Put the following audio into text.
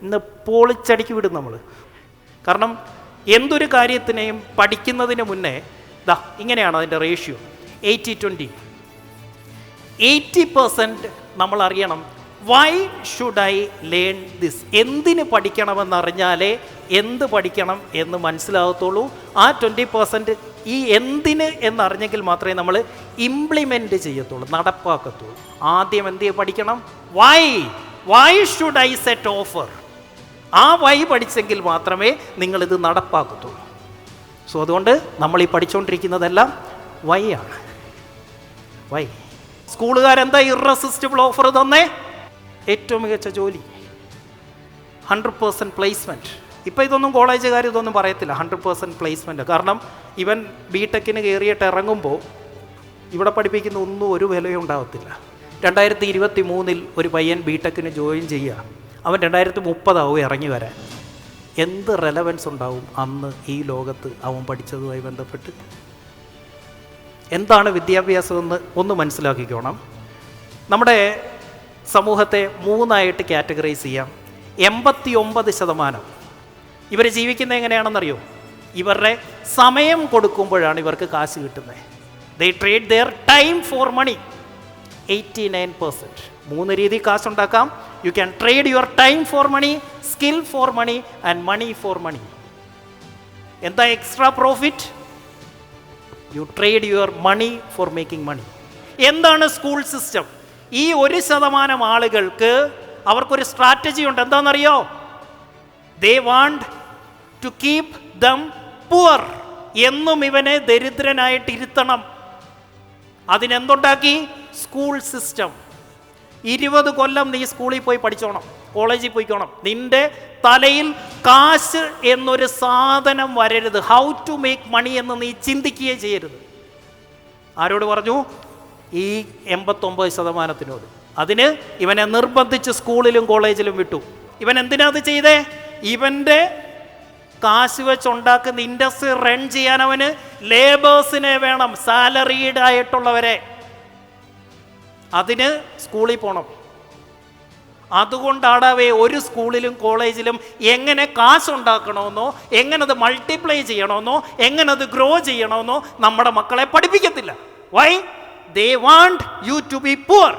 ഇന്ന് പൊളിച്ചടിക്ക് വിടും നമ്മൾ. കാരണം എന്തൊരു കാര്യത്തിനെയും പഠിക്കുന്നതിന് മുന്നേ ഇങ്ങനെയാണ് അതിൻ്റെ റേഷ്യോ. 80-20. 80% നമ്മൾ അറിയണം why should I learn this. എന്തിന് പഠിക്കണമെന്നറിഞ്ഞാലേ എന്ത് പഠിക്കണം എന്ന് മനസ്സിലാകത്തുള്ളൂ. ആ 20% ഈ എന്തിന് എന്നറിഞ്ഞെങ്കിൽ മാത്രമേ നമ്മൾ ഇംപ്ലിമെൻ്റ് ചെയ്യത്തുള്ളൂ, നടപ്പാക്കത്തുള്ളൂ. ആദ്യം എന്ത് പഠിക്കണം? Why should I set offer. ആ വൈ പഠിച്ചെങ്കിൽ മാത്രമേ നിങ്ങളിത് നടപ്പാക്കത്തുള്ളൂ. സോ അതുകൊണ്ട് നമ്മൾ ഈ പഠിച്ചുകൊണ്ടിരിക്കുന്നതെല്ലാം വൈ ആണ്. വൈ. സ്കൂളുകാരെന്താ ഇറസിസ്റ്റിബിൾ ഓഫർ തന്നേ? ഏറ്റവും മികച്ച ജോലി, 100% പ്ലേസ്മെൻറ്റ്. ഇപ്പോൾ ഇതൊന്നും കോളേജുകാർ ഇതൊന്നും പറയത്തില്ല, 100% പ്ലേസ്മെൻറ്റ്. കാരണം ഇവൻ ബിടെക്കിന് കയറിയിട്ട് ഇറങ്ങുമ്പോൾ ഇവിടെ പഠിപ്പിക്കുന്ന ഒന്നും ഒരു വിലയും ഉണ്ടാകത്തില്ല. 2023 ഒരു പയ്യൻ ബിടെക്കിന് ജോയിൻ ചെയ്യുക, അവൻ 2030 ഇറങ്ങി വരാൻ. എന്ത് റെലവൻസ് ഉണ്ടാവും അന്ന് ഈ ലോകത്ത് അവൻ പഠിച്ചതുമായി ബന്ധപ്പെട്ട്? എന്താണ് വിദ്യാഭ്യാസം എന്ന് ഒന്ന് മനസ്സിലാക്കിക്കോണം. നമ്മുടെ സമൂഹത്തെ 3 കാറ്റഗറൈസ് ചെയ്യാം. 89% ഇവർ ജീവിക്കുന്നത് എങ്ങനെയാണെന്നറിയോ? ഇവരുടെ സമയം കൊടുക്കുമ്പോഴാണ് ഇവർക്ക് കാശ് കിട്ടുന്നത്. They trade their time for money. 89%. 3 രീതി കാശുണ്ടാക്കാം. You can trade your time for money, skill for money and money for money. എന്താ extra profit? You trade your money for making money. എന്താണ് സ്കൂൾ സിസ്റ്റം? ഈ 1% ആളുകൾക്ക് അവർക്കൊരു strategy ഉണ്ട്. എന്താണെന്നറിയോ? They want to keep them poor. എന്നും ഇവനെ ദരിദ്രനായിട്ട് ഇരുത്തണം. അതിനെന്തുണ്ടാക്കി? School system. 20 കൊല്ലം നീ സ്കൂളിൽ പോയി പഠിച്ചോണം, കോളേജിൽ പോയിക്കോണം. നിന്റെ തലയിൽ കാശ് എന്നൊരു സാധനം വരരുത്. ഹൗ ടു മേക്ക് മണി എന്ന് നീ ചിന്തിക്കുകയേ ചെയ്യരുത്. ആരോട് പറഞ്ഞു? ഈ 89%. അതിന് ഇവനെ നിർബന്ധിച്ച് സ്കൂളിലും കോളേജിലും വിട്ടു. ഇവൻ എന്തിനാ അത് ചെയ്തേ? ഇവൻ്റെ കാശ് വെച്ചുണ്ടാക്കുന്ന ഇൻഡസ്ട്രി റൺ ചെയ്യാൻ അവന് ലേബേഴ്സിനെ വേണം, സാലറീഡ് ആയിട്ടുള്ളവരെ. അതിന് സ്കൂളിൽ പോകണം. അതുകൊണ്ടാണവേ ഒരു സ്കൂളിലും കോളേജിലും എങ്ങനെ കാശുണ്ടാക്കണമെന്നോ, എങ്ങനെ അത് മൾട്ടിപ്ലൈ ചെയ്യണമെന്നോ, എങ്ങനെ അത് ഗ്രോ ചെയ്യണമെന്നോ നമ്മുടെ മക്കളെ പഠിപ്പിക്കത്തില്ല. Why? They want you to be poor.